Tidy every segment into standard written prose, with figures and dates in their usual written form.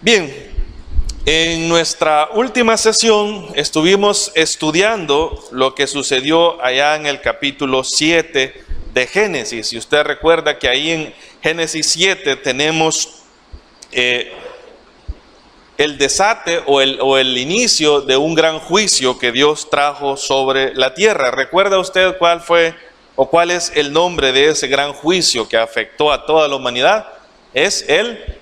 Bien, en nuestra última sesión estuvimos estudiando lo que sucedió allá en el capítulo 7 de Génesis. Y usted recuerda que ahí en Génesis 7 tenemos el desate o el inicio de un gran juicio que Dios trajo sobre la tierra. ¿Recuerda usted cuál fue o cuál es el nombre de ese gran juicio que afectó a toda la humanidad? Es el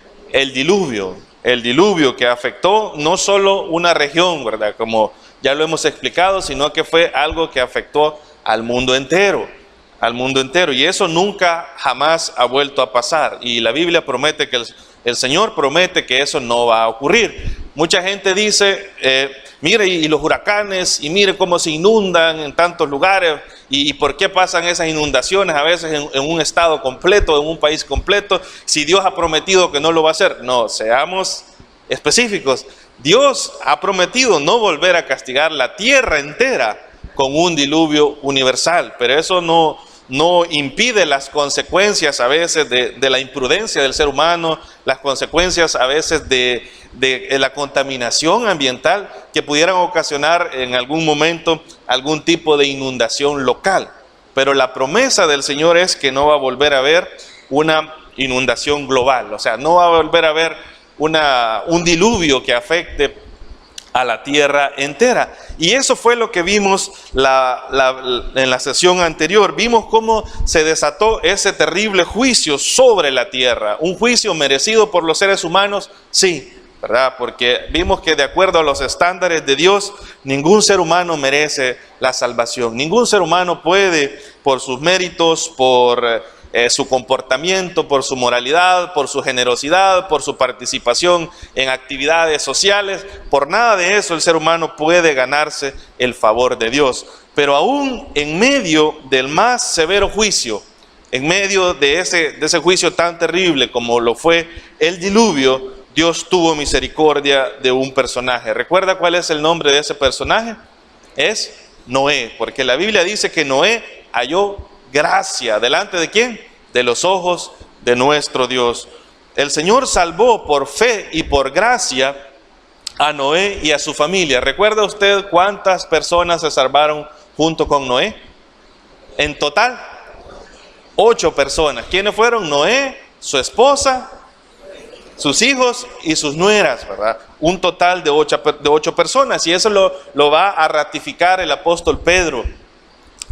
diluvio. El diluvio que afectó no solo una región, ¿verdad? Como ya lo hemos explicado, sino que fue algo que afectó al mundo entero. Al mundo entero. Y eso nunca, jamás ha vuelto a pasar. Y la Biblia promete que el Señor promete que eso no va a ocurrir. Mucha gente dice, mire, y los huracanes, y mire cómo se inundan en tantos lugares, y por qué pasan esas inundaciones a veces en un estado completo, en un país completo, si Dios ha prometido que no lo va a hacer. No, seamos específicos. Dios ha prometido no volver a castigar la tierra entera con un diluvio universal, pero eso no impide las consecuencias a veces de la imprudencia del ser humano, las consecuencias a veces de la contaminación ambiental que pudieran ocasionar en algún momento algún tipo de inundación local. Pero la promesa del Señor es que no va a volver a haber una inundación global, o sea, no va a volver a haber un diluvio que afecte a la tierra entera. Y eso fue lo que vimos en la sesión anterior. Vimos cómo se desató ese terrible juicio sobre la tierra. Un juicio merecido por los seres humanos, sí, ¿verdad? Porque vimos que de acuerdo a los estándares de Dios, ningún ser humano merece la salvación. Ningún ser humano puede, por sus méritos, por su comportamiento, por su moralidad, por su generosidad, por su participación en actividades sociales, por nada de eso el ser humano puede ganarse el favor de Dios. Pero aún en medio del más severo juicio, en medio de ese juicio tan terrible como lo fue el diluvio, Dios tuvo misericordia de un personaje. ¿Recuerda cuál es el nombre de ese personaje? Es Noé, porque la Biblia dice que Noé halló gracia. ¿Delante de quién? De los ojos de nuestro Dios. El Señor salvó por fe y por gracia a Noé y a su familia. ¿Recuerda usted cuántas personas se salvaron junto con Noé? En total, 8 personas. ¿Quiénes fueron? Noé, su esposa, sus hijos y sus nueras, ¿verdad? Un total de 8 personas. Y eso lo va a ratificar el apóstol Pedro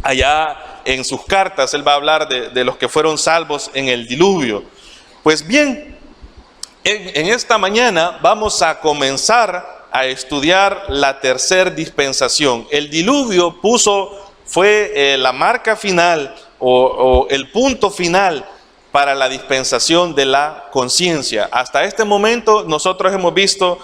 allá en sus cartas. Él va a hablar de los que fueron salvos en el diluvio. Pues bien, en esta mañana vamos a comenzar a estudiar la tercera dispensación. El diluvio fue la marca final o el punto final para la dispensación de la conciencia. Hasta este momento nosotros hemos visto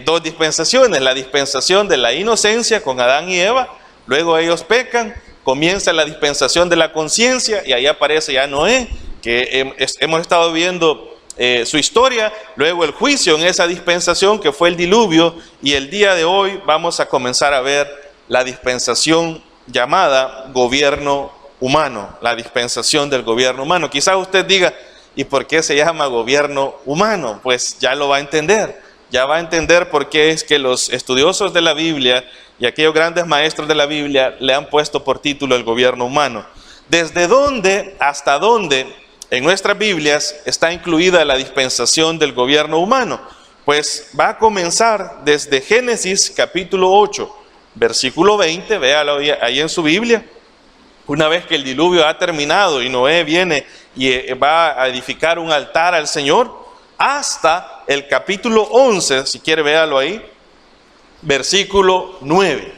2 dispensaciones. La dispensación de la inocencia con Adán y Eva, luego ellos pecan, comienza la dispensación de la conciencia y ahí aparece ya Noé, que hemos estado viendo su historia, luego el juicio en esa dispensación que fue el diluvio, y el día de hoy vamos a comenzar a ver la dispensación llamada gobierno humano, la dispensación del gobierno humano. Quizás usted diga, ¿y por qué se llama gobierno humano? Pues ya lo va a entender, ya va a entender por qué es que los estudiosos de la Biblia y aquellos grandes maestros de la Biblia le han puesto por título el gobierno humano. ¿Desde dónde hasta dónde en nuestras Biblias está incluida la dispensación del gobierno humano? Pues va a comenzar desde Génesis capítulo 8, versículo 20, véalo ahí en su Biblia. Una vez que el diluvio ha terminado y Noé viene y va a edificar un altar al Señor, hasta el capítulo 11, si quiere véalo ahí, versículo 9.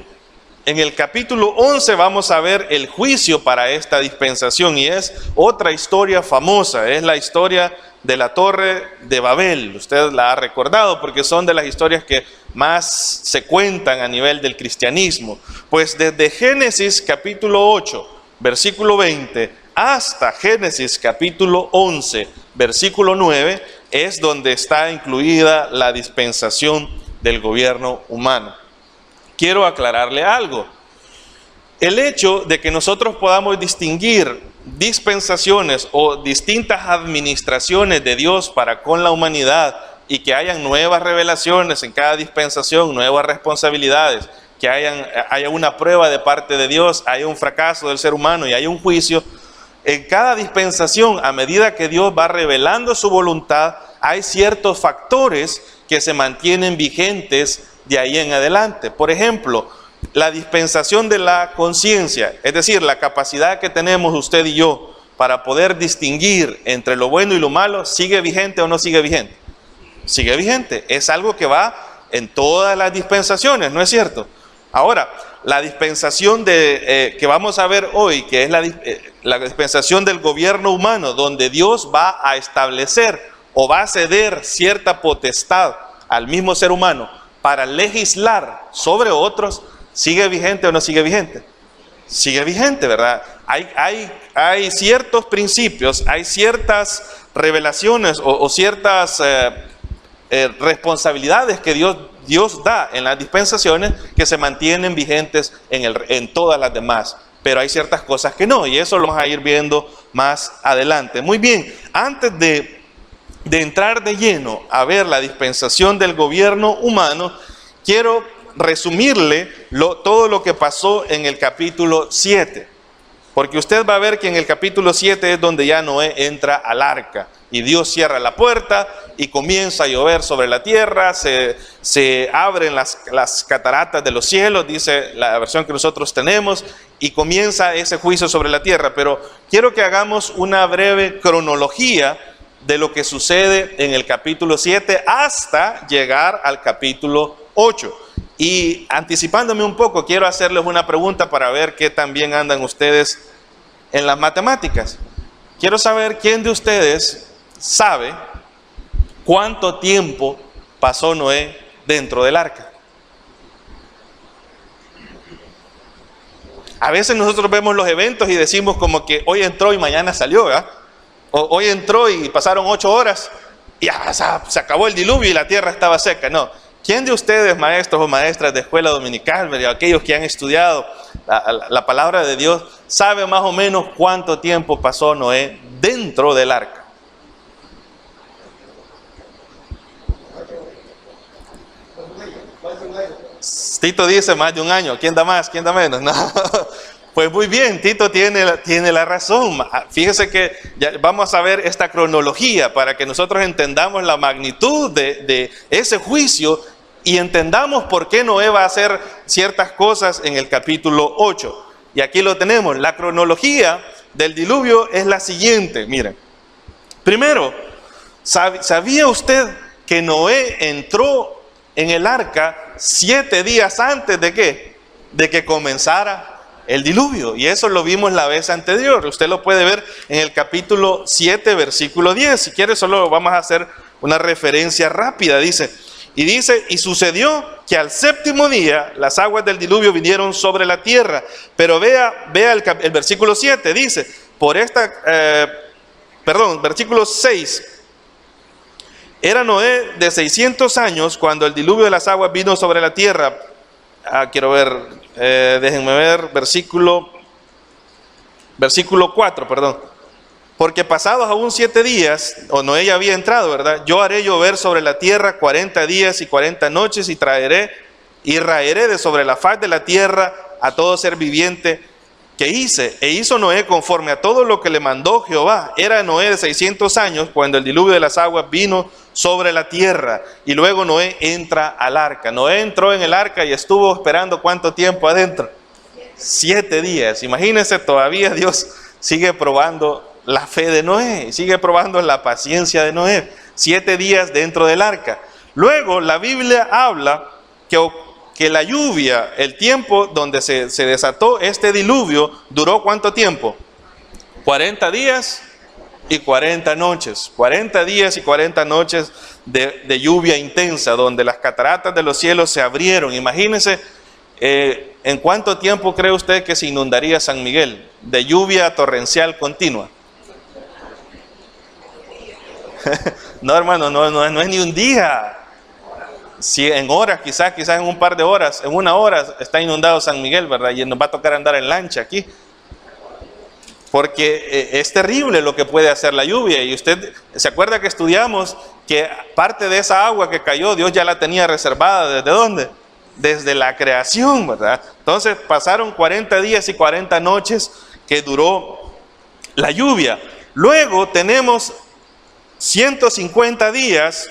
En el capítulo 11 vamos a ver el juicio para esta dispensación, y es otra historia famosa, es la historia de la Torre de Babel. Usted la ha recordado porque son de las historias que más se cuentan a nivel del cristianismo. Pues desde Génesis capítulo 8, versículo 20, hasta Génesis capítulo 11, versículo 9, es donde está incluida la dispensación del gobierno humano. Quiero aclararle algo. El hecho de que nosotros podamos distinguir dispensaciones o distintas administraciones de Dios para con la humanidad y que hayan nuevas revelaciones en cada dispensación, nuevas responsabilidades, que haya una prueba de parte de Dios, haya un fracaso del ser humano y haya un juicio. En cada dispensación, a medida que Dios va revelando su voluntad, hay ciertos factores que se mantienen vigentes de ahí en adelante. Por ejemplo, la dispensación de la conciencia, es decir, la capacidad que tenemos usted y yo para poder distinguir entre lo bueno y lo malo, ¿sigue vigente o no sigue vigente? Sigue vigente. Es algo que va en todas las dispensaciones, ¿no es cierto? Ahora, la dispensación que vamos a ver hoy, que es la dispensación del gobierno humano, donde Dios va a establecer o va a ceder cierta potestad al mismo ser humano para legislar sobre otros, ¿sigue vigente o no sigue vigente? Sigue vigente, ¿verdad? Hay ciertos principios, hay ciertas revelaciones o ciertas responsabilidades que Dios da en las dispensaciones que se mantienen vigentes en todas las demás. Pero hay ciertas cosas que no, y eso lo vamos a ir viendo más adelante. Muy bien, antes de entrar de lleno a ver la dispensación del gobierno humano, quiero resumirle todo lo que pasó en el capítulo 7. Porque usted va a ver que en el capítulo 7 es donde ya Noé entra al arca. Y Dios cierra la puerta y comienza a llover sobre la tierra, se abren las cataratas de los cielos, dice la versión que nosotros tenemos, y comienza ese juicio sobre la tierra. Pero quiero que hagamos una breve cronología de lo que sucede en el capítulo 7 hasta llegar al capítulo 8. Y anticipándome un poco, quiero hacerles una pregunta para ver qué tan bien andan ustedes en las matemáticas. Quiero saber quién de ustedes sabe cuánto tiempo pasó Noé dentro del arca. A veces nosotros vemos los eventos y decimos como que hoy entró y mañana salió, ¿verdad? O hoy entró y pasaron 8 horas y ya se acabó el diluvio y la tierra estaba seca. No. ¿Quién de ustedes, maestros o maestras de escuela dominical, aquellos que han estudiado la palabra de Dios, sabe más o menos cuánto tiempo pasó Noé dentro del arca? Tito dice más de un año. ¿Quién da más? ¿Quién da menos? No. Pues muy bien, Tito tiene la razón. Fíjese que ya vamos a ver esta cronología para que nosotros entendamos la magnitud de ese juicio y entendamos por qué Noé va a hacer ciertas cosas en el capítulo 8. Y aquí lo tenemos. La cronología del diluvio es la siguiente. Miren, primero, ¿sabía usted que Noé entró en el arca 7 días antes de qué? De que comenzara el diluvio. Y eso lo vimos la vez anterior. Usted lo puede ver en el capítulo 7, versículo 10. Si quiere, solo vamos a hacer una referencia rápida. Y sucedió que al 7º día las aguas del diluvio vinieron sobre la tierra. Pero vea el versículo 7, dice, versículo 6. Era Noé de 600 años cuando el diluvio de las aguas vino sobre la tierra. Quiero ver, déjenme ver, versículo 4, perdón. Porque pasados aún 7 días, o Noé ya había entrado, ¿verdad? Yo haré llover sobre la tierra 40 días y 40 noches y raeré de sobre la faz de la tierra a todo ser viviente que hice. E hizo Noé conforme a todo lo que le mandó Jehová. Era Noé de 600 años cuando el diluvio de las aguas vino sobre la tierra. Y luego Noé entra al arca. Noé entró en el arca y estuvo esperando ¿cuánto tiempo adentro? 7 días. Imagínense, todavía Dios sigue probando la fe de Noé, sigue probando la paciencia de Noé. 7 días dentro del arca. Luego la Biblia habla que la lluvia, el tiempo donde se desató este diluvio, duró ¿cuánto tiempo? 40 días y 40 noches. 40 días y 40 noches de lluvia intensa, donde las cataratas de los cielos se abrieron. Imagínense, ¿en cuánto tiempo cree usted que se inundaría San Miguel? De lluvia torrencial continua. No, hermano, no es ni un día. Si en horas, quizás en un par de horas, en una hora está inundado San Miguel, ¿verdad? Y nos va a tocar andar en lancha aquí. Porque es terrible lo que puede hacer la lluvia. Y usted se acuerda que estudiamos que parte de esa agua que cayó, Dios ya la tenía reservada. ¿Desde dónde? Desde la creación, ¿verdad? Entonces pasaron 40 días y 40 noches que duró la lluvia. Luego tenemos 150 días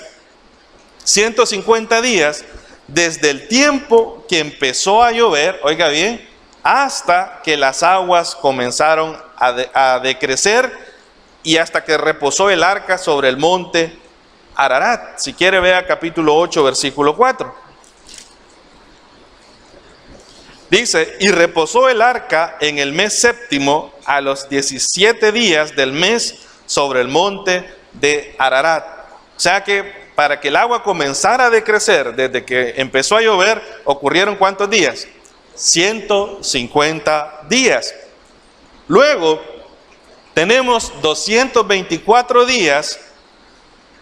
desde el tiempo que empezó a llover, oiga bien, hasta que las aguas comenzaron a decrecer y hasta que reposó el arca sobre el monte Ararat. Si quiere, vea capítulo 8, versículo 4. Dice, y reposó el arca en el mes séptimo a los 17 días del mes sobre el monte de Ararat. O sea que para que el agua comenzara a decrecer desde que empezó a llover, ocurrieron ¿cuántos días? 150 días. Luego tenemos 224 días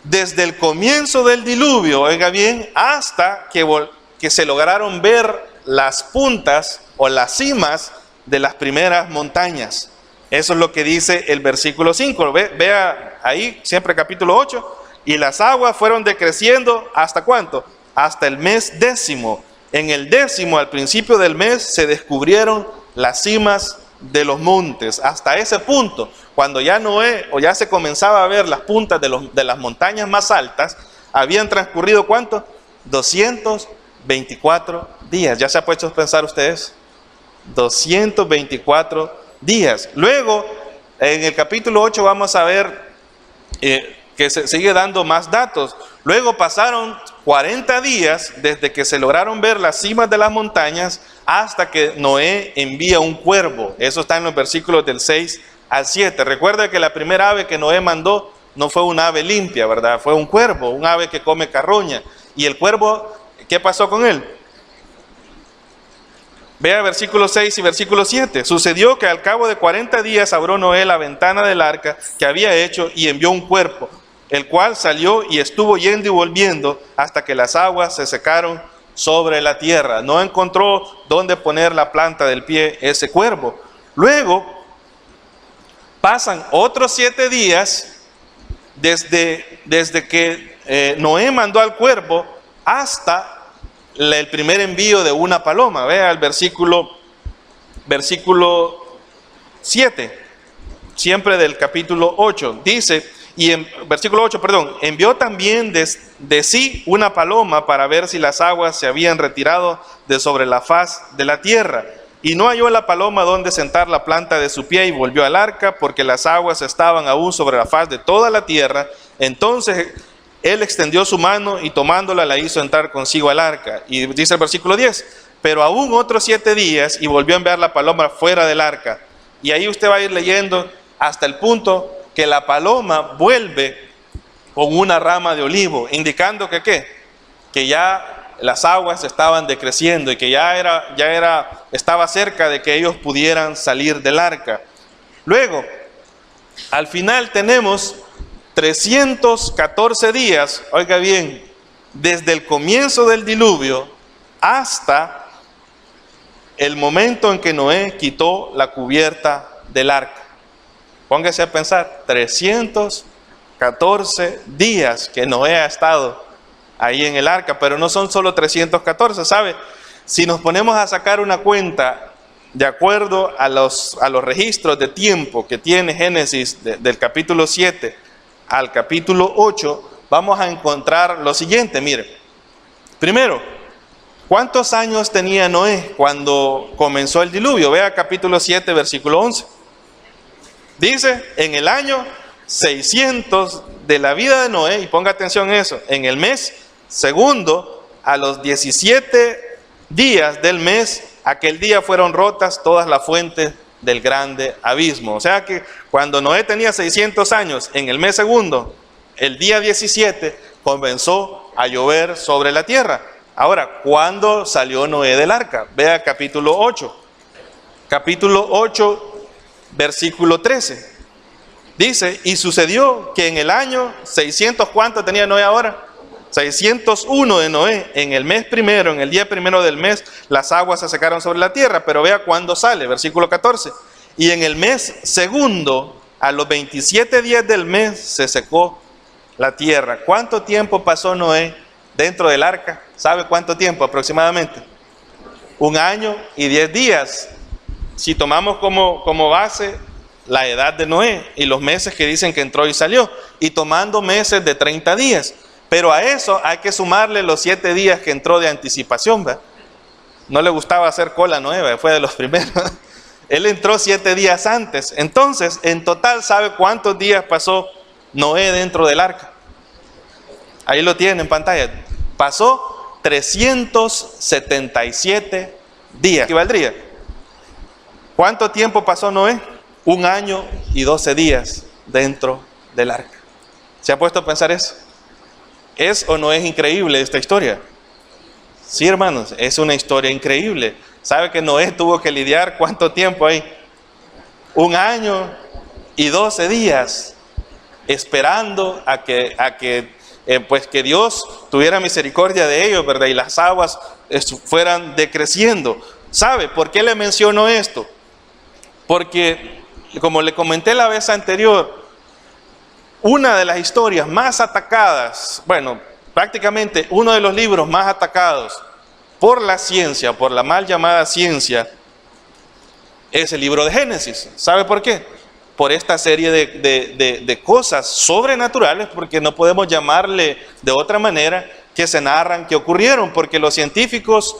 desde el comienzo del diluvio, oiga bien, hasta que se lograron ver las puntas o las cimas de las primeras montañas. Eso es lo que dice el versículo 5. Vea ahí, siempre capítulo 8. Y las aguas fueron decreciendo, ¿hasta cuánto? Hasta el mes décimo. En el décimo, al principio del mes, se descubrieron las cimas de los montes. Hasta ese punto, cuando ya Noé, o ya se comenzaba a ver las puntas de las montañas más altas, habían transcurrido ¿cuánto? 224 días. ¿Ya se ha puesto a pensar ustedes? 224 días. Luego, en el capítulo 8 vamos a ver que se sigue dando más datos. Luego pasaron 40 días desde que se lograron ver las cimas de las montañas hasta que Noé envía un cuervo. Eso está en los versículos del 6 al 7. Recuerda que la primera ave que Noé mandó no fue un ave limpia, ¿verdad? Fue un cuervo, un ave que come carroña. Y el cuervo, ¿qué pasó con él? Vea versículo 6 y versículo 7. Sucedió que al cabo de 40 días abrió Noé la ventana del arca que había hecho y envió un cuervo, el cual salió y estuvo yendo y volviendo hasta que las aguas se secaron sobre la tierra. No encontró dónde poner la planta del pie ese cuervo. Luego pasan otros 7 días desde que Noé mandó al cuervo hasta el primer envío de una paloma. Vea el versículo 7, siempre del capítulo 8. Dice, y en versículo 8, envió también de sí una paloma para ver si las aguas se habían retirado de sobre la faz de la tierra. Y no halló la paloma donde sentar la planta de su pie y volvió al arca, porque las aguas estaban aún sobre la faz de toda la tierra. Entonces él extendió su mano y tomándola la hizo entrar consigo al arca. Y dice el versículo 10, pero aún otros 7 días y volvió a enviar la paloma fuera del arca. Y ahí usted va a ir leyendo hasta el punto que la paloma vuelve con una rama de olivo, indicando que ¿qué? Que ya las aguas estaban decreciendo y que estaba cerca de que ellos pudieran salir del arca. Luego, al final tenemos 314 días, oiga bien, desde el comienzo del diluvio hasta el momento en que Noé quitó la cubierta del arca. Póngase a pensar, 314 días que Noé ha estado ahí en el arca, pero no son solo 314, ¿sabe? Si nos ponemos a sacar una cuenta de acuerdo a los registros de tiempo que tiene Génesis del capítulo 7 al capítulo 8, vamos a encontrar lo siguiente. Mire, primero, ¿cuántos años tenía Noé cuando comenzó el diluvio? Vea capítulo 7, versículo 11. Dice, en el año 600 de la vida de Noé, y ponga atención a eso, en el mes segundo, a los 17 días del mes, aquel día fueron rotas todas las fuentes del grande abismo. O sea que cuando Noé tenía 600 años, en el mes segundo, el día 17, comenzó a llover sobre la tierra. Ahora, ¿cuándo salió Noé del arca? Vea capítulo 8. Capítulo 8, versículo 13. Dice, y sucedió que en el año 600, ¿cuánto tenía Noé ahora? 601 de Noé, en el mes primero, en el día primero del mes, las aguas se secaron sobre la tierra. Pero vea cuándo sale, versículo 14. Y en el mes segundo, a los 27 días del mes, se secó la tierra. ¿Cuánto tiempo pasó Noé dentro del arca? ¿Sabe cuánto tiempo aproximadamente? 1 año y 10 días. Si tomamos como base la edad de Noé y los meses que dicen que entró y salió, y tomando meses de 30 días. Pero a eso hay que sumarle los 7 días que entró de anticipación, ¿verdad? No le gustaba hacer cola a Noé, ¿verdad? Fue de los primeros. Él entró 7 días antes. Entonces, en total, ¿sabe cuántos días pasó Noé dentro del arca? Ahí lo tiene en pantalla. Pasó 377 días. ¿Qué valdría? ¿Cuánto tiempo pasó Noé? 1 año y 12 días dentro del arca. ¿Se ha puesto a pensar eso? ¿Es o no es increíble esta historia? Sí, hermanos, es una historia increíble. ¿Sabe que Noé tuvo que lidiar cuánto tiempo ahí? 1 año y 12 días esperando a que Dios tuviera misericordia de ellos, ¿verdad? Y las aguas fueran decreciendo. ¿Sabe por qué le menciono esto? Porque, como le comenté la vez anterior, una de las historias más atacadas, bueno, prácticamente uno de los libros más atacados por la ciencia, por la mal llamada ciencia, es el libro de Génesis. ¿Sabe por qué? Por esta serie de cosas sobrenaturales, porque no podemos llamarle de otra manera, que se narran, que ocurrieron, porque los científicos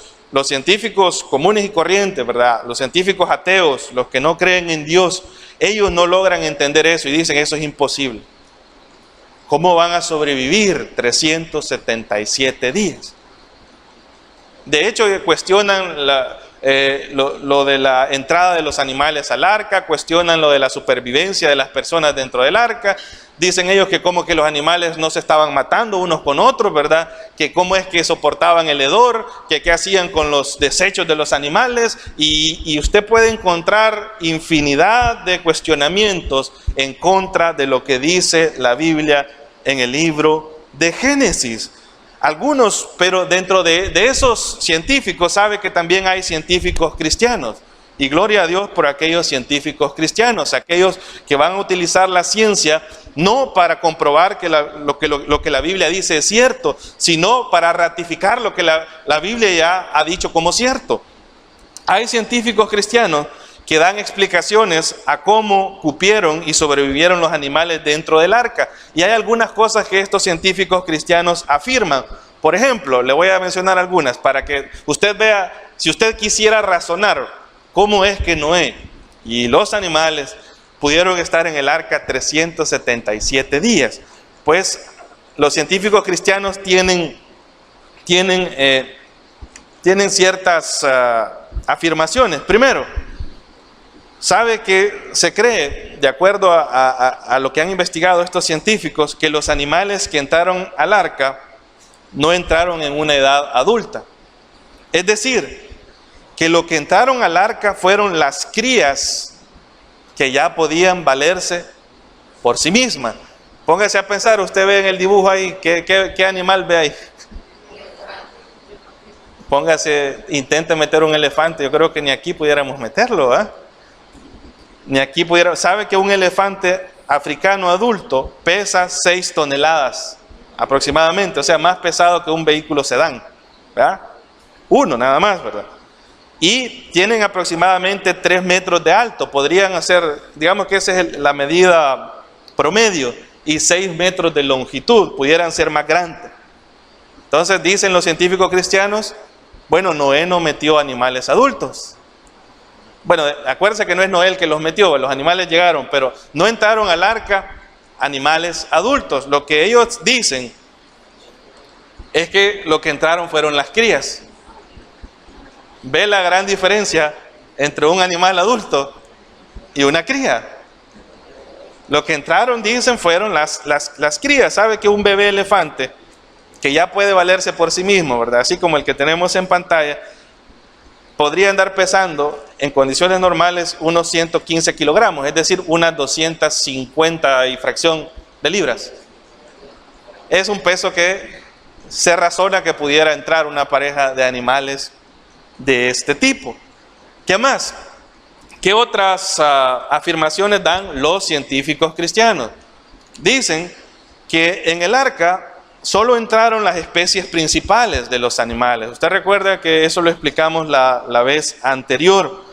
comunes y corrientes, ¿verdad? Los científicos ateos, los que no creen en Dios, ellos no logran entender eso y dicen eso es imposible. ¿Cómo van a sobrevivir 377 días? De hecho, cuestionan lo de la entrada de los animales al arca, cuestionan lo de la supervivencia de las personas dentro del arca. Dicen ellos que como que los animales no se estaban matando unos con otros, ¿verdad? Que cómo es que soportaban el hedor, que qué hacían con los desechos de los animales. Y usted puede encontrar infinidad de cuestionamientos en contra de lo que dice la Biblia en el libro de Génesis. Algunos, pero dentro de esos científicos, sabe que también hay científicos cristianos. Y gloria a Dios por aquellos científicos cristianos, aquellos que van a utilizar la ciencia no para comprobar que lo que la Biblia dice es cierto, sino para ratificar lo que la Biblia ya ha dicho como cierto. Hay científicos cristianos que dan explicaciones a cómo cupieron y sobrevivieron los animales dentro del arca. Y hay algunas cosas que estos científicos cristianos afirman. Por ejemplo, le voy a mencionar algunas para que usted vea, si usted quisiera razonar cómo es que Noé y los animales pudieron estar en el arca 377 días. Pues los científicos cristianos tienen ciertas afirmaciones. Primero, sabe que se cree, de acuerdo a lo que han investigado estos científicos, que los animales que entraron al arca no entraron en una edad adulta. Es decir, que lo que entraron al arca fueron las crías que ya podían valerse por sí mismas. Póngase a pensar, usted ve en el dibujo ahí, ¿qué animal ve ahí? Intente meter un elefante, yo creo que ni aquí pudiéramos meterlo, ¿eh? Ni aquí pudiera. ¿Sabe que un elefante africano adulto pesa 6 toneladas aproximadamente? O sea, más pesado que un vehículo sedán, ¿verdad? Uno nada más, ¿verdad? Y tienen aproximadamente 3 metros de alto. Podrían hacer, digamos que esa es la medida promedio, y 6 metros de longitud, pudieran ser más grandes. Entonces dicen los científicos cristianos, bueno, Noé no metió animales adultos. Bueno, acuérdense que no es Noé el que los metió, los animales llegaron, pero no entraron al arca animales adultos. Lo que ellos dicen es que lo que entraron fueron las crías. ¿Ve la gran diferencia entre un animal adulto y una cría? Lo que entraron, dicen, fueron las crías. ¿Sabe que un bebé elefante que ya puede valerse por sí mismo, ¿verdad? Así como el que tenemos en pantalla, podría andar pesando en condiciones normales unos 115 kilogramos, es decir, unas 250 y fracción de libras. Es un peso que se razona que pudiera entrar una pareja de animales de este tipo. ¿Qué más? ¿Qué otras afirmaciones dan los científicos cristianos? Dicen que en el arca solo entraron las especies principales de los animales. Usted recuerda que eso lo explicamos la vez anterior.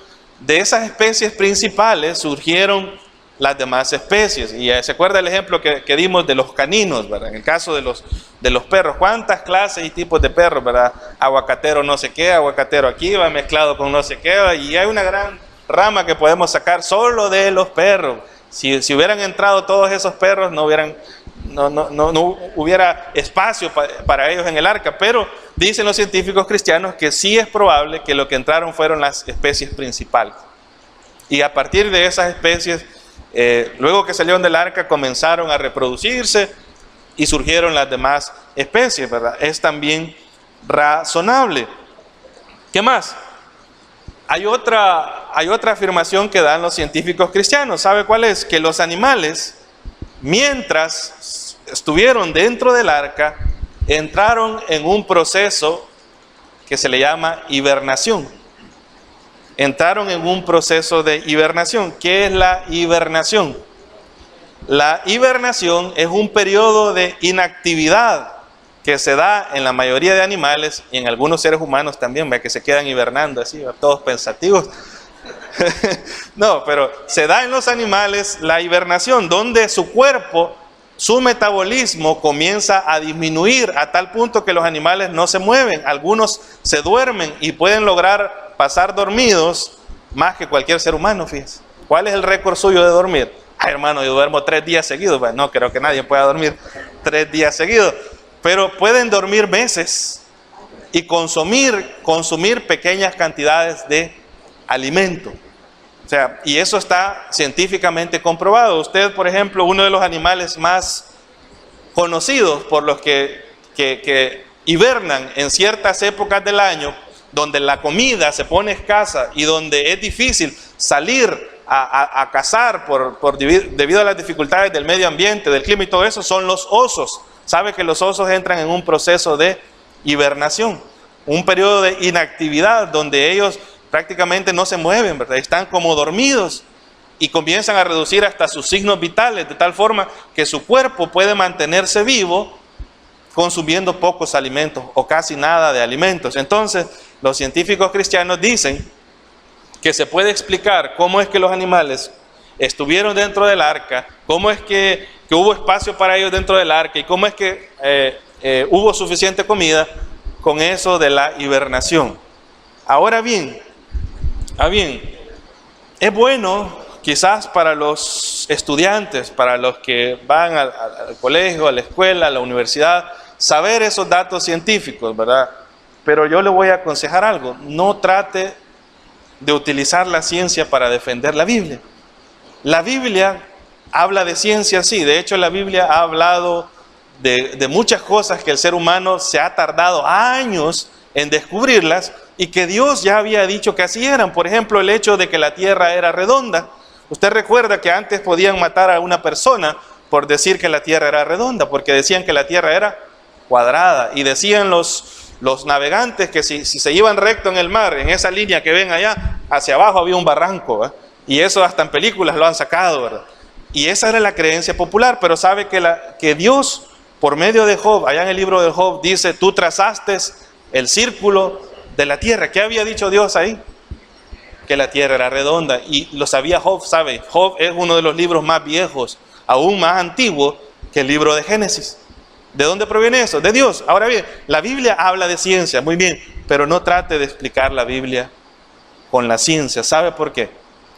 De esas especies principales surgieron las demás especies. Y se acuerda el ejemplo que dimos de los caninos, ¿verdad? En el caso de los perros, ¿cuántas clases y tipos de perros, verdad? Aguacatero no sé qué, aguacatero aquí, va mezclado con no sé qué, y hay una gran rama que podemos sacar solo de los perros. Si hubieran entrado todos esos perros, no hubiera espacio para ellos en el arca, pero dicen los científicos cristianos que sí es probable que lo que entraron fueron las especies principales. Y a partir de esas especies, luego que salieron del arca, comenzaron a reproducirse y surgieron las demás especies, ¿verdad? Es también razonable. ¿Qué más? Hay otra afirmación que dan los científicos cristianos. ¿Sabe cuál es? Que los animales, mientras estuvieron dentro del arca, entraron en un proceso que se le llama hibernación. Entraron en un proceso de hibernación. ¿Qué es la hibernación? La hibernación es un periodo de inactividad que se da en la mayoría de animales y en algunos seres humanos también, que se quedan hibernando así, todos pensativos. No, pero se da en los animales la hibernación, donde su cuerpo, su metabolismo comienza a disminuir a tal punto que los animales no se mueven. Algunos se duermen y pueden lograr pasar dormidos más que cualquier ser humano, fíjense. ¿Cuál es el récord suyo de dormir? Ay, hermano, yo duermo 3 días seguidos. Bueno, no creo que nadie pueda dormir 3 días seguidos, pero pueden dormir meses y consumir pequeñas cantidades de alimento. O sea, y eso está científicamente comprobado. Usted, por ejemplo, uno de los animales más conocidos por los que hibernan en ciertas épocas del año, donde la comida se pone escasa y donde es difícil salir a cazar debido a las dificultades del medio ambiente, del clima y todo eso, son los osos. Sabe que los osos entran en un proceso de hibernación, un periodo de inactividad donde ellos prácticamente no se mueven, ¿verdad? Están como dormidos y comienzan a reducir hasta sus signos vitales, de tal forma que su cuerpo puede mantenerse vivo consumiendo pocos alimentos o casi nada de alimentos. Entonces, los científicos cristianos dicen que se puede explicar cómo es que los animales estuvieron dentro del arca, cómo es que hubo espacio para ellos dentro del arca y cómo es que hubo suficiente comida con eso de la hibernación. Ahora bien, es bueno quizás para los estudiantes, para los que van al colegio, a la escuela, a la universidad, saber esos datos científicos, ¿verdad? Pero yo le voy a aconsejar algo: no trate de utilizar la ciencia para defender la Biblia. La Biblia habla de ciencia, sí. De hecho, la Biblia ha hablado de muchas cosas que el ser humano se ha tardado años en descubrirlas y que Dios ya había dicho que así eran. Por ejemplo, el hecho de que la tierra era redonda. Usted recuerda que antes podían matar a una persona por decir que la tierra era redonda, porque decían que la tierra era cuadrada. Y decían los navegantes que si se iban recto en el mar, en esa línea que ven allá, hacia abajo había un barranco, ¿verdad? Y eso hasta en películas lo han sacado, ¿verdad? Y esa era la creencia popular. Pero sabe que Dios, por medio de Job, allá en el libro de Job, dice: tú trazaste el círculo de la tierra. ¿Qué había dicho Dios ahí? Que la tierra era redonda. Y lo sabía Job, ¿sabe? Job es uno de los libros más viejos, aún más antiguo que el libro de Génesis. ¿De dónde proviene eso? De Dios. Ahora bien, la Biblia habla de ciencia, muy bien, pero no trate de explicar la Biblia con la ciencia. ¿Sabe por qué?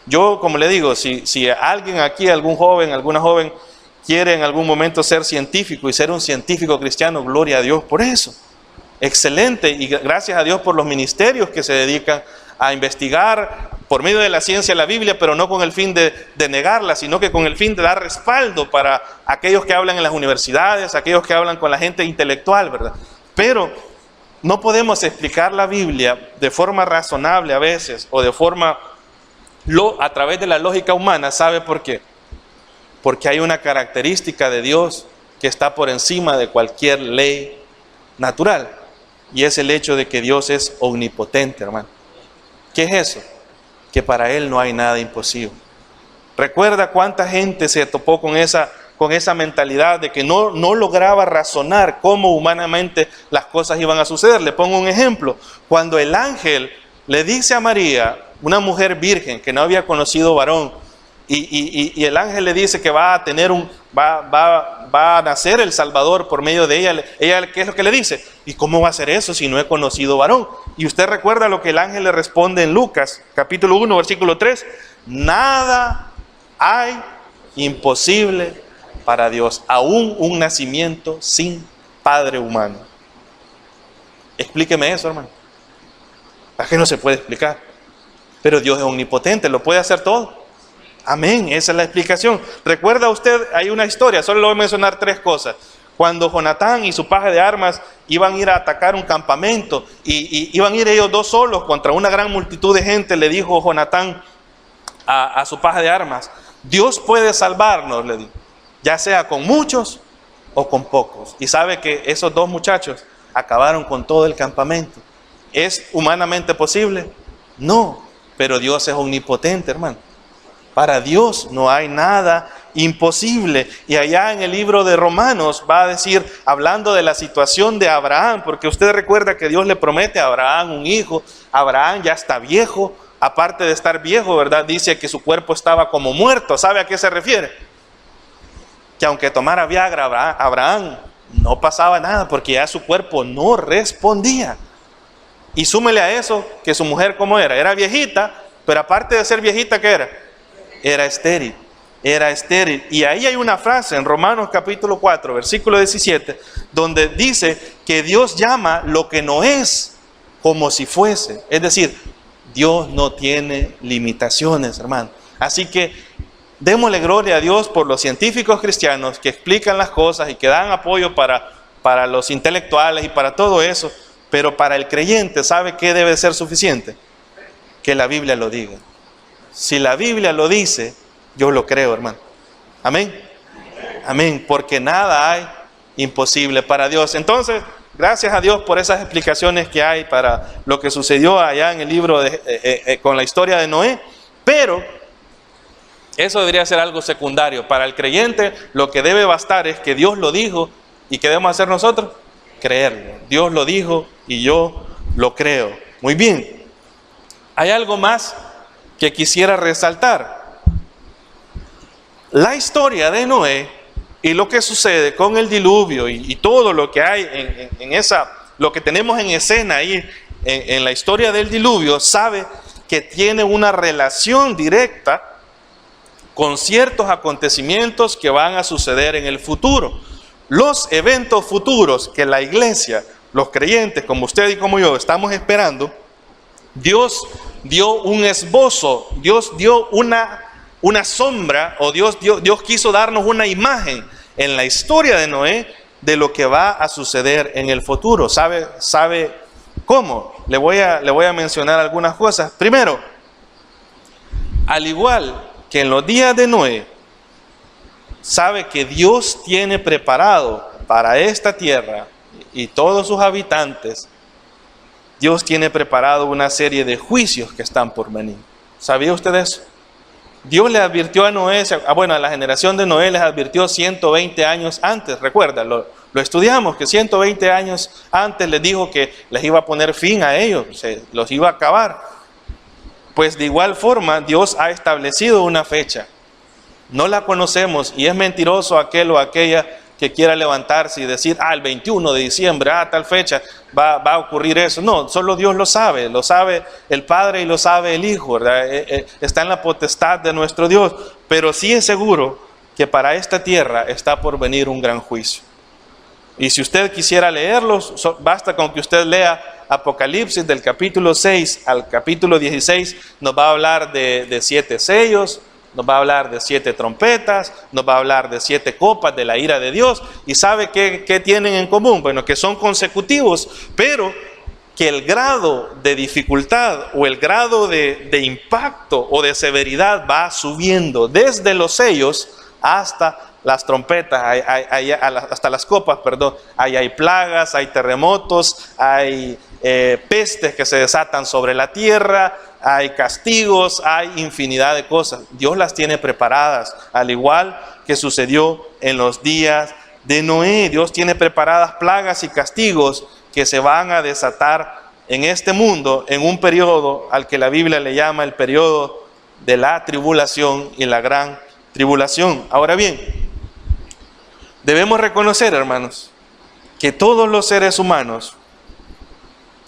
Yo, como le digo, si alguien aquí, algún joven, alguna joven quiere en algún momento ser científico y ser un científico cristiano, gloria a Dios por eso. Excelente, y gracias a Dios por los ministerios que se dedican a investigar por medio de la ciencia la Biblia, pero no con el fin de negarla, sino que con el fin de dar respaldo para aquellos que hablan en las universidades, aquellos que hablan con la gente intelectual, ¿verdad? Pero no podemos explicar la Biblia de forma razonable a veces, o de forma a través de la lógica humana. ¿Sabe por qué? Porque hay una característica de Dios que está por encima de cualquier ley natural, y es el hecho de que Dios es omnipotente, hermano. ¿Qué es eso? Que para Él no hay nada imposible. ¿Recuerda cuánta gente se topó con esa con esa mentalidad de que no lograba razonar cómo humanamente las cosas iban a suceder. Le pongo un ejemplo. Cuando el ángel le dice a María, una mujer virgen que no había conocido varón, y el ángel le dice que va a nacer el Salvador por medio de ella. Ella, ¿qué es lo que le dice? ¿Y cómo va a ser eso si no he conocido varón? Y usted recuerda lo que el ángel le responde en Lucas, capítulo 1, versículo 3. Nada hay imposible para Dios, aún un nacimiento sin padre humano. Explíqueme eso, hermano. ¿Para qué no se puede explicar? Pero Dios es omnipotente, lo puede hacer todo. Amén, esa es la explicación. ¿Recuerda usted? Hay una historia, solo le voy a mencionar 3 cosas. Cuando Jonatán y su paje de armas iban a ir a atacar un campamento y iban a ir ellos 2 solos contra una gran multitud de gente, le dijo Jonatán a su paje de armas: Dios puede salvarnos, le dijo, ya sea con muchos o con pocos. Y sabe que esos 2 muchachos acabaron con todo el campamento. ¿Es humanamente posible? No, pero Dios es omnipotente, hermano. Para Dios no hay nada imposible. Y allá en el libro de Romanos va a decir, hablando de la situación de Abraham, porque usted recuerda que Dios le promete a Abraham un hijo. Abraham ya está viejo, aparte de estar viejo, ¿verdad? Dice que su cuerpo estaba como muerto. ¿Sabe a qué se refiere? Que aunque tomara Viagra, Abraham no pasaba nada, porque ya su cuerpo no respondía. Y súmele a eso que su mujer, ¿cómo era? Era viejita, pero aparte de ser viejita, ¿qué era? Era estéril. Era estéril. Y ahí hay una frase en Romanos capítulo 4, versículo 17, donde dice que Dios llama lo que no es como si fuese. Es decir, Dios no tiene limitaciones, hermano. Así que démosle gloria a Dios por los científicos cristianos que explican las cosas y que dan apoyo para los intelectuales y para todo eso. Pero para el creyente, ¿sabe qué debe ser suficiente? Que la Biblia lo diga. Si la Biblia lo dice, yo lo creo, hermano. Amén. Amén. Porque nada hay imposible para Dios. Entonces, gracias a Dios por esas explicaciones que hay para lo que sucedió allá en el libro con la historia de Noé. Pero eso debería ser algo secundario. Para el creyente, lo que debe bastar es que Dios lo dijo. ¿Y qué debemos hacer nosotros? Creerlo. Dios lo dijo y yo lo creo. Muy bien. Hay algo más que quisiera resaltar. La historia de Noé y lo que sucede con el diluvio y todo lo que hay lo que tenemos en escena ahí en la historia del diluvio, sabe que tiene una relación directa con ciertos acontecimientos que van a suceder en el futuro. Los eventos futuros que la iglesia, los creyentes como usted y como yo estamos esperando, Dios dio un esbozo, Dios dio una sombra, o Dios quiso darnos una imagen en la historia de Noé de lo que va a suceder en el futuro. ¿Sabe cómo? Le voy a mencionar algunas cosas. Primero, al igual que en los días de Noé, sabe que Dios tiene preparado para esta tierra y todos sus habitantes, Dios tiene preparado una serie de juicios que están por venir. ¿Sabía usted eso? Dios le advirtió a Noé, a la generación de Noé les advirtió 120 años antes. Recuerda, lo estudiamos, que 120 años antes les dijo que les iba a poner fin a ellos, los iba a acabar. Pues de igual forma, Dios ha establecido una fecha. No la conocemos y es mentiroso aquel o aquella que quiera levantarse y decir, el 21 de diciembre, tal fecha, va a ocurrir eso. No, solo Dios lo sabe el Padre y lo sabe el Hijo, ¿verdad? Está en la potestad de nuestro Dios, pero sí es seguro que para esta tierra está por venir un gran juicio. Y si usted quisiera leerlos, basta con que usted lea Apocalipsis del capítulo 6 al capítulo 16, nos va a hablar de 7 sellos, nos va a hablar de 7 trompetas, nos va a hablar de 7 copas de la ira de Dios. ¿Y sabe qué tienen en común? Bueno, que son consecutivos, pero que el grado de dificultad o el grado de impacto o de severidad va subiendo desde los sellos hasta las trompetas, hasta las copas, perdón. Ahí hay plagas, hay terremotos, hay pestes que se desatan sobre la tierra, hay castigos, hay infinidad de cosas. Dios las tiene preparadas, al igual que sucedió en los días de Noé. Dios tiene preparadas plagas y castigos que se van a desatar en este mundo en un periodo al que la Biblia le llama el periodo de la tribulación y la gran tribulación. Ahora bien, debemos reconocer, hermanos, que todos los seres humanos,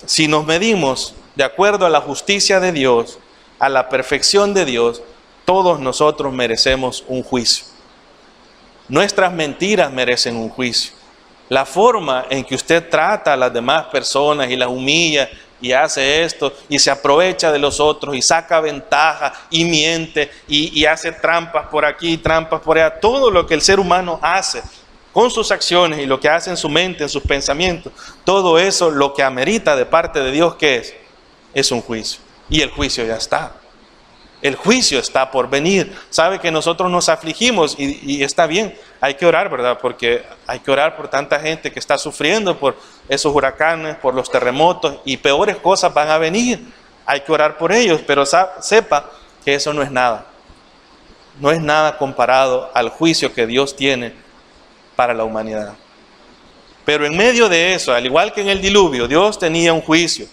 si nos medimos de acuerdo a la justicia de Dios, a la perfección de Dios, todos nosotros merecemos un juicio. Nuestras mentiras merecen un juicio. La forma en que usted trata a las demás personas y las humilla y hace esto y se aprovecha de los otros y saca ventaja y miente y hace trampas por aquí, trampas por allá, todo lo que el ser humano hace con sus acciones y lo que hace en su mente, en sus pensamientos, todo eso lo que amerita de parte de Dios, ¿qué es un juicio. Y el juicio ya está. El juicio está por venir. Sabe que nosotros nos afligimos y está bien. Hay que orar, ¿verdad? Porque hay que orar por tanta gente que está sufriendo por esos huracanes, por los terremotos y peores cosas van a venir. Hay que orar por ellos, pero sepa que eso no es nada. No es nada comparado al juicio que Dios tiene para la humanidad. Pero en medio de eso, al igual que en el diluvio, Dios tenía un juicio.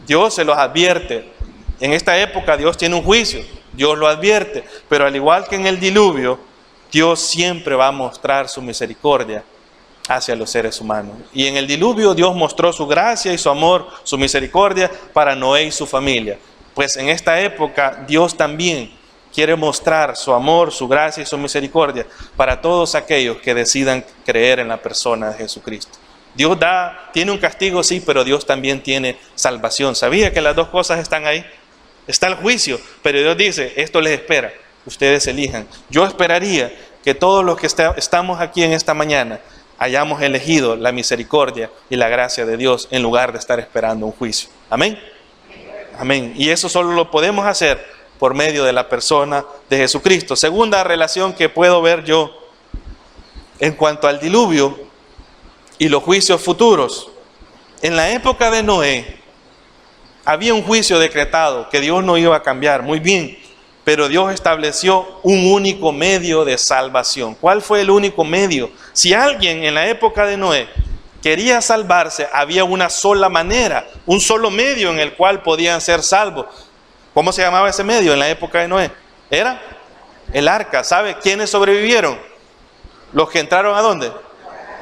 Dios se los advierte. En esta época Dios tiene un juicio, Dios lo advierte, pero al igual que en el diluvio, Dios siempre va a mostrar su misericordia hacia los seres humanos. Y en el diluvio Dios mostró su gracia y su amor, su misericordia para Noé y su familia. Pues en esta época Dios también quiere mostrar su amor, su gracia y su misericordia para todos aquellos que decidan creer en la persona de Jesucristo. Dios tiene un castigo, sí, pero Dios también tiene salvación. ¿Sabía que las dos cosas están ahí? Está el juicio, pero Dios dice, esto les espera, ustedes elijan. Yo esperaría que todos los que estamos aquí en esta mañana hayamos elegido la misericordia y la gracia de Dios en lugar de estar esperando un juicio. Amén. Amén. Y eso solo lo podemos hacer por medio de la persona de Jesucristo. Segunda relación que puedo ver yo en cuanto al diluvio y los juicios futuros. En la época de Noé había un juicio decretado que Dios no iba a cambiar, muy bien, pero Dios estableció un único medio de salvación. ¿Cuál fue el único medio? Si alguien en la época de Noé quería salvarse, había una sola manera, un solo medio en el cual podían ser salvos. ¿Cómo se llamaba ese medio en la época de Noé? Era el arca. ¿Sabe quiénes sobrevivieron? Los que entraron ¿a dónde?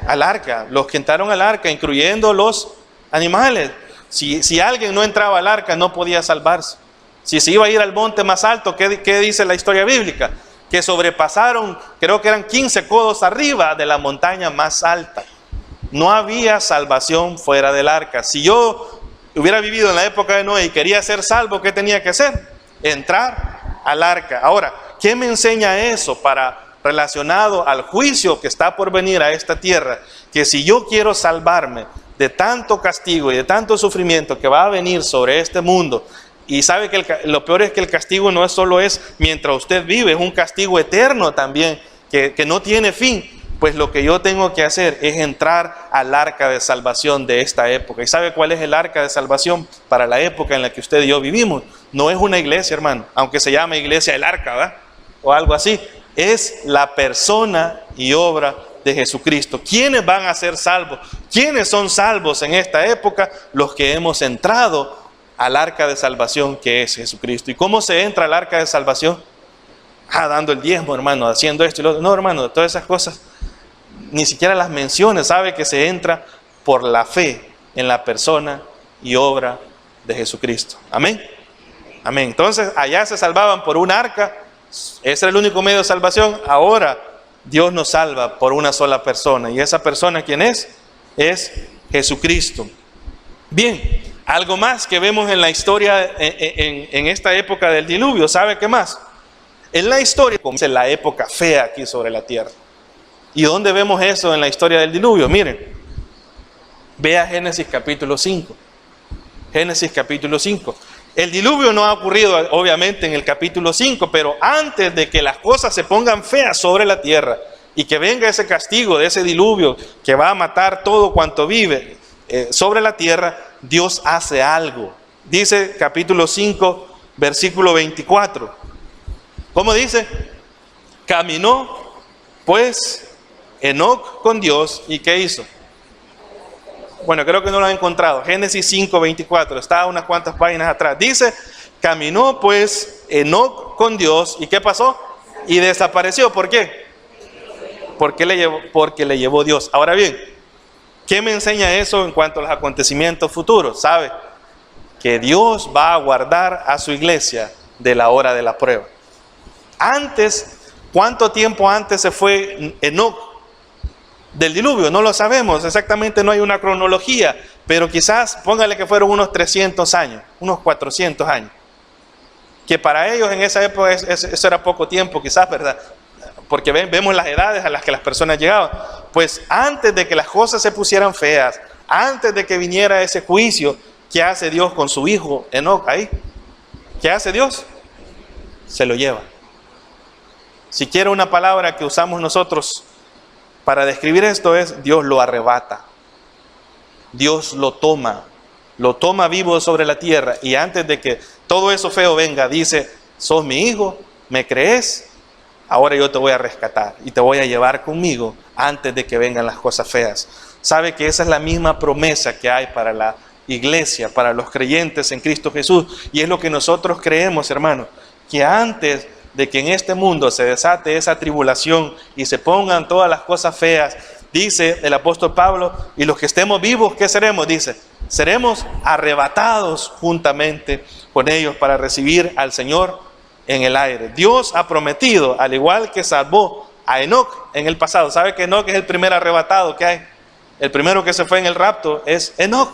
Al arca. Los que entraron al arca, incluyendo los animales. Si alguien no entraba al arca, no podía salvarse. Si se iba a ir al monte más alto, ¿qué dice la historia bíblica? Que sobrepasaron, creo que eran 15 codos arriba de la montaña más alta. No había salvación fuera del arca. Si yo hubiera vivido en la época de Noé y quería ser salvo, ¿qué tenía que hacer? Entrar al arca. Ahora, ¿qué me enseña eso relacionado al juicio que está por venir a esta tierra? Que si yo quiero salvarme de tanto castigo y de tanto sufrimiento que va a venir sobre este mundo, y sabe que lo peor es que el castigo no solo es mientras usted vive, es un castigo eterno también, que no tiene fin. Pues lo que yo tengo que hacer es entrar al arca de salvación de esta época. ¿Y sabe cuál es el arca de salvación para la época en la que usted y yo vivimos? No es una iglesia, hermano, aunque se llame iglesia el arca, ¿verdad? O algo así. Es la persona y obra de Jesucristo. ¿Quiénes van a ser salvos? ¿Quiénes son salvos en esta época? Los que hemos entrado al arca de salvación que es Jesucristo. ¿Y cómo se entra al arca de salvación? Dando el diezmo, hermano, haciendo esto y lo otro. No, hermano, todas esas cosas ni siquiera las menciones. Sabe que se entra por la fe en la persona y obra de Jesucristo. Amén. Amén. Entonces allá se salvaban por un arca. Ese era el único medio de salvación. Ahora Dios nos salva por una sola persona. ¿Y esa persona quién es? Es Jesucristo. Bien, algo más que vemos en la historia en esta época del diluvio. ¿Sabe qué más? En la historia, como dice, la época fea aquí sobre la tierra. ¿Y dónde vemos eso en la historia del diluvio? Miren, vea Génesis capítulo 5. Génesis capítulo 5. El diluvio no ha ocurrido obviamente en el capítulo 5, pero antes de que las cosas se pongan feas sobre la tierra y que venga ese castigo de ese diluvio que va a matar todo cuanto vive sobre la tierra, Dios hace algo. Dice capítulo 5, versículo 24. ¿Cómo dice? Caminó pues Enoc con Dios, ¿y qué hizo? Bueno, creo que no lo han encontrado. Génesis 5:24, está unas cuantas páginas atrás. Dice, caminó pues Enoc con Dios, ¿y qué pasó? Y desapareció. ¿Por qué? Porque le llevó Dios. Ahora bien, ¿qué me enseña eso en cuanto a los acontecimientos futuros? ¿Sabe? Que Dios va a guardar a su iglesia de la hora de la prueba. Antes, ¿cuánto tiempo antes se fue Enoc del diluvio? No lo sabemos, exactamente no hay una cronología, pero quizás póngale que fueron unos 300 años, unos 400 años. Que para ellos en esa época eso era poco tiempo, quizás, ¿verdad? Porque vemos las edades a las que las personas llegaban. Pues antes de que las cosas se pusieran feas, antes de que viniera ese juicio, ¿qué hace Dios con su hijo Enoc ahí? ¿Qué hace Dios? Se lo lleva. Si quiere una palabra que usamos nosotros para describir esto es, Dios lo arrebata. Dios lo toma vivo sobre la tierra, y antes de que todo eso feo venga, dice, sos mi hijo, me crees, ahora yo te voy a rescatar y te voy a llevar conmigo antes de que vengan las cosas feas. Sabe que esa es la misma promesa que hay para la iglesia, para los creyentes en Cristo Jesús, y es lo que nosotros creemos, hermanos, que antes de que en este mundo se desate esa tribulación y se pongan todas las cosas feas, dice el apóstol Pablo, y los que estemos vivos, ¿qué seremos? Dice, seremos arrebatados juntamente con ellos para recibir al Señor en el aire. Dios ha prometido, al igual que salvó a Enoc en el pasado. ¿Sabe que Enoc es el primer arrebatado que hay? El primero que se fue en el rapto es Enoc.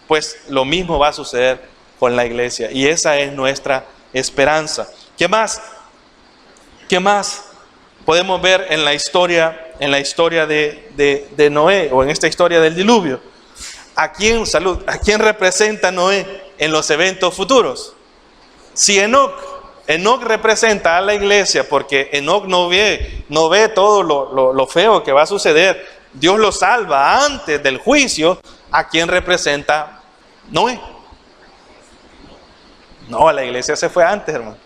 Pues lo mismo va a suceder con la iglesia, y esa es nuestra esperanza. ¿Qué más? ¿Qué más podemos ver en la historia de Noé, o en esta historia del diluvio? ¿A quién representa Noé en los eventos futuros? Si Enoc representa a la iglesia, porque Enoc no ve todo lo feo que va a suceder, Dios lo salva antes del juicio. ¿A quién representa Noé? No, la iglesia se fue antes, hermano.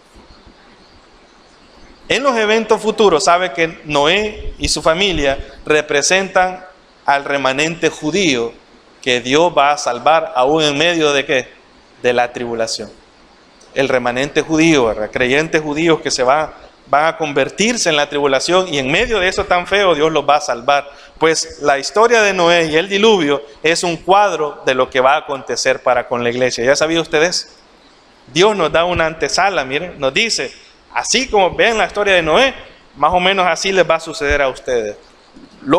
En los eventos futuros, sabe que Noé y su familia representan al remanente judío que Dios va a salvar aún en medio de ¿qué? De la tribulación. El remanente judío, ¿verdad? Creyentes judíos que van a convertirse en la tribulación, y en medio de eso tan feo Dios los va a salvar. Pues la historia de Noé y el diluvio es un cuadro de lo que va a acontecer para con la iglesia. ¿Ya sabían ustedes? Dios nos da una antesala, miren, nos dice, así como ven la historia de Noé, más o menos así les va a suceder a ustedes.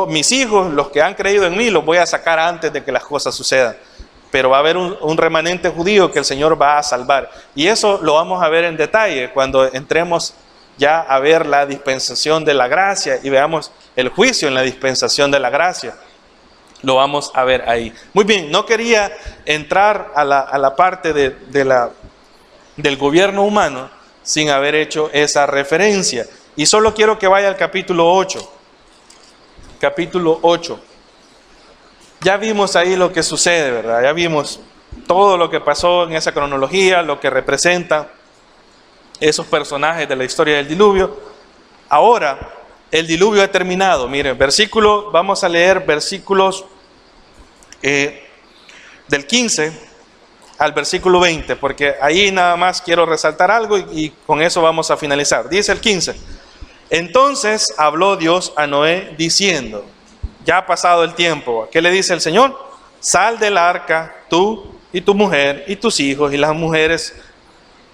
Mis hijos, los que han creído en mí, los voy a sacar antes de que las cosas sucedan. Pero va a haber un remanente judío que el Señor va a salvar. Y eso lo vamos a ver en detalle cuando entremos ya a ver la dispensación de la gracia y veamos el juicio en la dispensación de la gracia. Lo vamos a ver ahí. Muy bien, no quería entrar a la parte del gobierno humano sin haber hecho esa referencia. Y solo quiero que vaya al capítulo 8. Capítulo 8. Ya vimos ahí lo que sucede, ¿verdad? Ya vimos todo lo que pasó en esa cronología, lo que representa esos personajes de la historia del diluvio. Ahora, el diluvio ha terminado. Miren, vamos a leer versículos del 15 al versículo 20, porque ahí nada más quiero resaltar algo y con eso vamos a finalizar. Dice el 15, entonces habló Dios a Noé diciendo, ya ha pasado el tiempo. ¿Qué le dice el Señor? Sal del arca, tú y tu mujer y tus hijos y las mujeres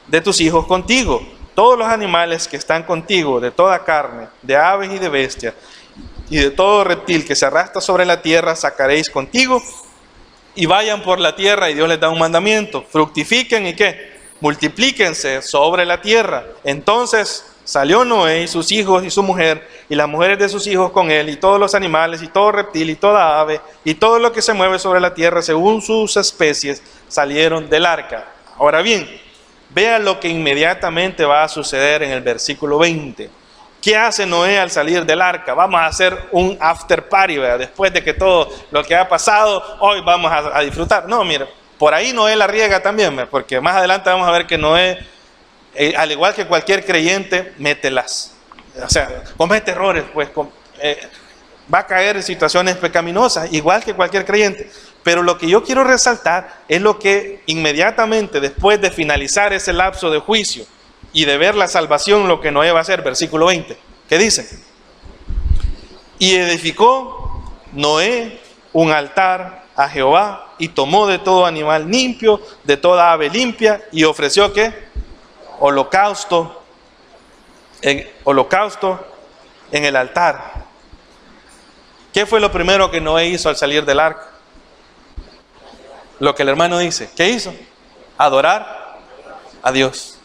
de tus hijos contigo, todos los animales que están contigo, de toda carne, de aves y de bestias, y de todo reptil que se arrastra sobre la tierra, sacaréis contigo, y vayan por la tierra. Y Dios les da un mandamiento, fructifiquen y ¿qué? Multiplíquense sobre la tierra. Entonces salió Noé y sus hijos y su mujer, y las mujeres de sus hijos con él, y todos los animales, y todo reptil, y toda ave, y todo lo que se mueve sobre la tierra, según sus especies, salieron del arca. Ahora bien, vean lo que inmediatamente va a suceder en el versículo 20. ¿Qué hace Noé al salir del arca? Vamos a hacer un after party, ¿verdad? Después de que todo lo que ha pasado, hoy vamos a disfrutar. No, mire, por ahí Noé la riega también, ¿verdad? Porque más adelante vamos a ver que Noé, al igual que cualquier creyente, comete errores, pues va a caer en situaciones pecaminosas, igual que cualquier creyente. Pero lo que yo quiero resaltar es lo que inmediatamente después de finalizar ese lapso de juicio y de ver la salvación, lo que Noé va a hacer, versículo 20. ¿Qué dice? Y edificó Noé un altar a Jehová y tomó de todo animal limpio, de toda ave limpia, y ofreció ¿qué? Holocausto en el altar. ¿Qué fue lo primero que Noé hizo al salir del arca? Lo que el hermano dice. ¿Qué hizo? Adorar a Dios.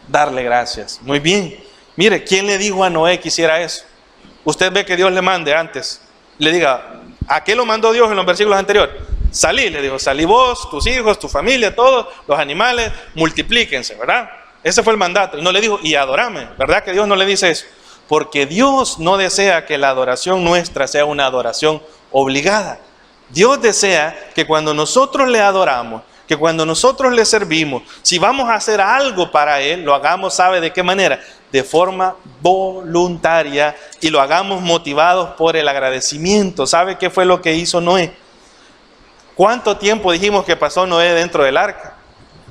Darle gracias. Muy bien. Mire, ¿quién le dijo a Noé que hiciera eso? Usted ve que Dios le mande antes. Le diga, ¿a qué lo mandó Dios en los versículos anteriores? Salí, le dijo, salí vos, tus hijos, tu familia, todos los animales, multiplíquense, ¿verdad? Ese fue el mandato. Y no le dijo, y adorame, ¿verdad que Dios no le dice eso? Porque Dios no desea que la adoración nuestra sea una adoración obligada. Dios desea que cuando nosotros le adoramos, que cuando nosotros le servimos, si vamos a hacer algo para Él, lo hagamos, ¿sabe de qué manera? De forma voluntaria, y lo hagamos motivados por el agradecimiento. ¿Sabe qué fue lo que hizo Noé? ¿Cuánto tiempo dijimos que pasó Noé dentro del arca?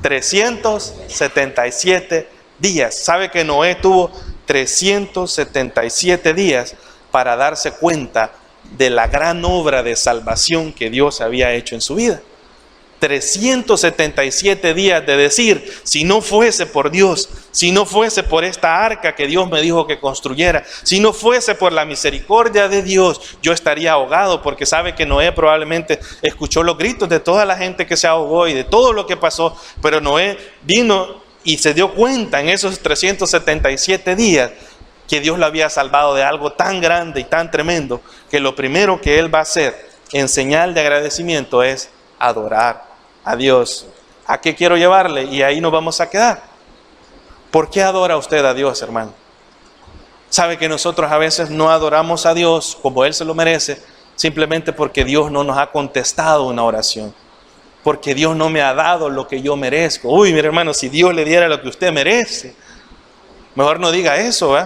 377 días. ¿Sabe que Noé tuvo 377 días para darse cuenta de la gran obra de salvación que Dios había hecho en su vida? 377 días de decir, si no fuese por Dios, si no fuese por esta arca que Dios me dijo que construyera, si no fuese por la misericordia de Dios, yo estaría ahogado. Porque sabe que Noé probablemente escuchó los gritos de toda la gente que se ahogó y de todo lo que pasó, pero Noé vino y se dio cuenta en esos 377 días que Dios lo había salvado de algo tan grande y tan tremendo, que lo primero que él va a hacer en señal de agradecimiento es adorar a Dios. ¿A qué quiero llevarle? Y ahí nos vamos a quedar. ¿Por qué adora usted a Dios, hermano? Sabe que nosotros a veces no adoramos a Dios como Él se lo merece, simplemente porque Dios no nos ha contestado una oración, porque Dios no me ha dado lo que yo merezco. Uy, mi hermano, si Dios le diera lo que usted merece, mejor no diga eso, ¿eh?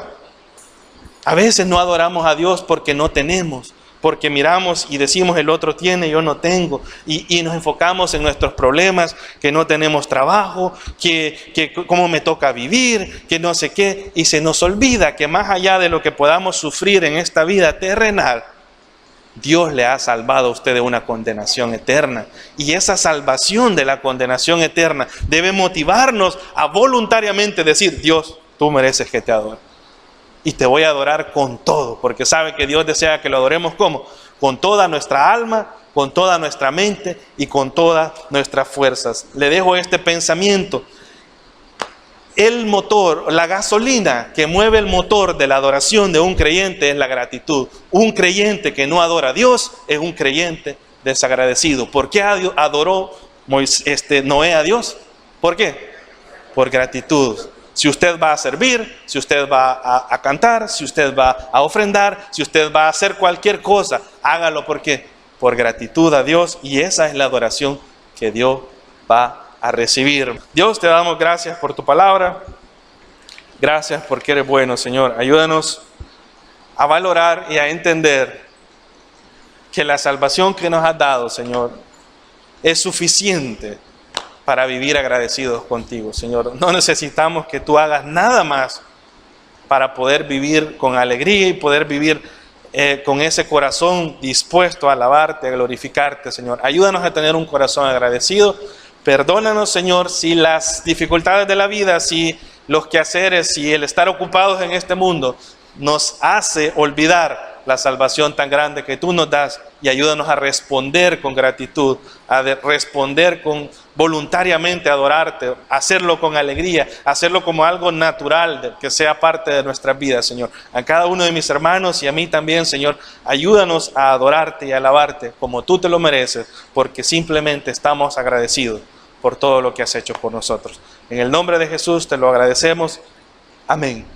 A veces no adoramos a Dios porque no tenemos, porque miramos y decimos el otro tiene, yo no tengo, y nos enfocamos en nuestros problemas, que no tenemos trabajo, que cómo me toca vivir, que no sé qué, y se nos olvida que más allá de lo que podamos sufrir en esta vida terrenal, Dios le ha salvado a usted de una condenación eterna, y esa salvación de la condenación eterna debe motivarnos a voluntariamente decir, Dios, tú mereces que te adore. Y te voy a adorar con todo, porque sabe que Dios desea que lo adoremos ¿cómo? Con toda nuestra alma, con toda nuestra mente y con todas nuestras fuerzas. Le dejo este pensamiento. El motor, la gasolina que mueve el motor de la adoración de un creyente es la gratitud. Un creyente que no adora a Dios es un creyente desagradecido. ¿Por qué adoró Noé a Dios? ¿Por qué? Por gratitud. Si usted va a servir, si usted va a cantar, si usted va a ofrendar, si usted va a hacer cualquier cosa, hágalo porque por gratitud a Dios, y esa es la adoración que Dios va a recibir. Dios, te damos gracias por tu palabra. Gracias porque eres bueno, Señor. Ayúdanos a valorar y a entender que la salvación que nos has dado, Señor, es suficiente para vivir agradecidos contigo, Señor. No necesitamos que tú hagas nada más para poder vivir con alegría y poder vivir con ese corazón dispuesto a alabarte, a glorificarte, Señor. Ayúdanos a tener un corazón agradecido. Perdónanos, Señor, si las dificultades de la vida, si los quehaceres, si el estar ocupados en este mundo nos hace olvidar la salvación tan grande que tú nos das, y ayúdanos a responder con gratitud, a responder voluntariamente a adorarte, a hacerlo con alegría, a hacerlo como algo natural, que sea parte de nuestras vidas, Señor. A cada uno de mis hermanos y a mí también, Señor, ayúdanos a adorarte y a alabarte como tú te lo mereces, porque simplemente estamos agradecidos por todo lo que has hecho por nosotros. En el nombre de Jesús te lo agradecemos. Amén.